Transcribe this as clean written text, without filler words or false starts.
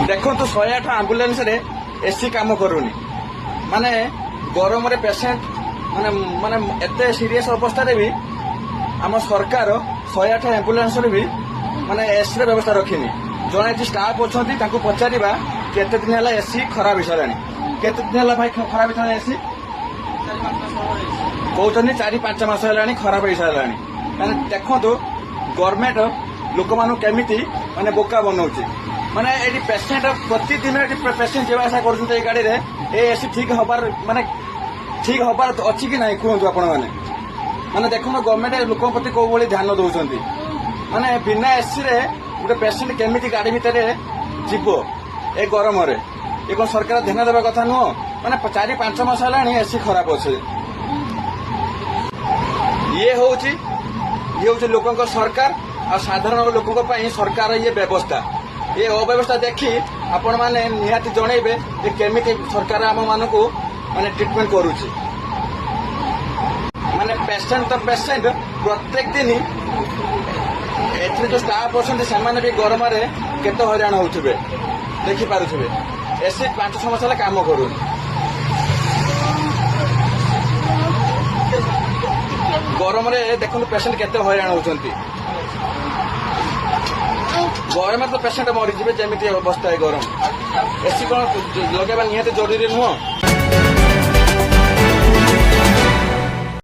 ଦେଖନ୍ତୁ 108 ଆମ୍ବୁଲାନ୍ସରେ ଏସି କାମ କରୁନି। ମାନେ ଗରମରେ ପେସେଣ୍ଟ ମାନେ ମାନେ ଏତେ ସିରିୟସ ଅବସ୍ଥାରେ ବି ଆମ ସରକାର 108 ଆମ୍ବୁଲାନ୍ସରେ ବି ମାନେ ଏସିର ବ୍ୟବସ୍ଥା ରଖିନି। ଜଣେ ଯେ ଷ୍ଟାଫ୍ ଅଛନ୍ତି ତାଙ୍କୁ ପଚାରିବା କେତେ ଦିନ ହେଲା ଏସି ଖରାପ ହେଇସାରିଲାଣି। କେତେ ଦିନ ହେଲା ଭାଇ ଖରାପ ହେଇସାରିଲାଣି ଏସି? କହୁଛନ୍ତି 4-5 ମାସ ହେଲାଣି ଖରାପ ହେଇସାରିଲାଣି। ମାନେ ଦେଖନ୍ତୁ ଗଭର୍ଣ୍ଣମେଣ୍ଟ ଲୋକମାନଙ୍କୁ କେମିତି ମାନେ ବୋକା ବନଉଛି। ମାନେ ଏଠି ପେସେଣ୍ଟ ପ୍ରତିଦିନ ଏଠି ପେସେଣ୍ଟ ଯିବା ଆସିବା କରୁଛନ୍ତି ଏଇ ଗାଡ଼ିରେ। ଏ ଏସି ଠିକ ହବାର ମାନେ ଠିକ ହବାର ଅଛି କି ନାହିଁ କୁହନ୍ତୁ ଆପଣ ମାନେ। ମାନେ ଦେଖନ୍ତୁ ଗଭର୍ଣ୍ଣମେଣ୍ଟ ଲୋକଙ୍କ ପ୍ରତି କୋଉ ଭଳି ଧ୍ୟାନ ଦଉଛନ୍ତି। ମାନେ ବିନା ଏସିରେ ଗୋଟେ ପେସେଣ୍ଟ କେମିତି ଗାଡ଼ି ଭିତରେ ଯିବ ଏ ଗରମରେ? ଏ କଣ ସରକାର ଧ୍ୟାନ ଦେବା କଥା ନୁହଁ? ମାନେ 4-5 ମାସ ହେଲାଣି ଏସି ଖରାପ ଅଛି। ଇଏ ହଉଛି ଲୋକଙ୍କ ସରକାର ଆଉ ସାଧାରଣ ଲୋକଙ୍କ ପାଇଁ ସରକାର ଇଏ ବ୍ୟବସ୍ଥା। ଏ ଅବ୍ୟବସ୍ଥା ଦେଖି ଆପଣ ମାନେ ନିହାତି ଜଣେଇବେ ଯେ କେମିତି ସରକାର ଆମ ମାନଙ୍କୁ ମାନେ ଟ୍ରିଟମେଣ୍ଟ କରୁଛି। ମାନେ ପେସେଣ୍ଟ ତ ପେସେଣ୍ଟ ପ୍ରତ୍ୟେକ ଦିନ ଏଥିରେ ଯୋଉ ଷ୍ଟାଫ୍ ଅଛନ୍ତି ସେମାନେ ବି ଗରମରେ କେତେ ହଇରାଣ ହଉଥିବେ ଦେଖିପାରୁଥିବେ। ଏସି 5-6 ମାସ ହେଲା କାମ କରୁନି। ଗରମରେ ଦେଖନ୍ତୁ ପେସେଣ୍ଟ କେତେ ହଇରାଣ ହଉଛନ୍ତି। ଗରମରେ ତ ପେସେଣ୍ଟ ମରିଯିବେ ଯେମିତି ଅବସ୍ଥା ଏ ଗରମ। ଏସି କଣ ଲଗେଇବା ନିହାତି ଜରୁରୀ ନୁହଁ?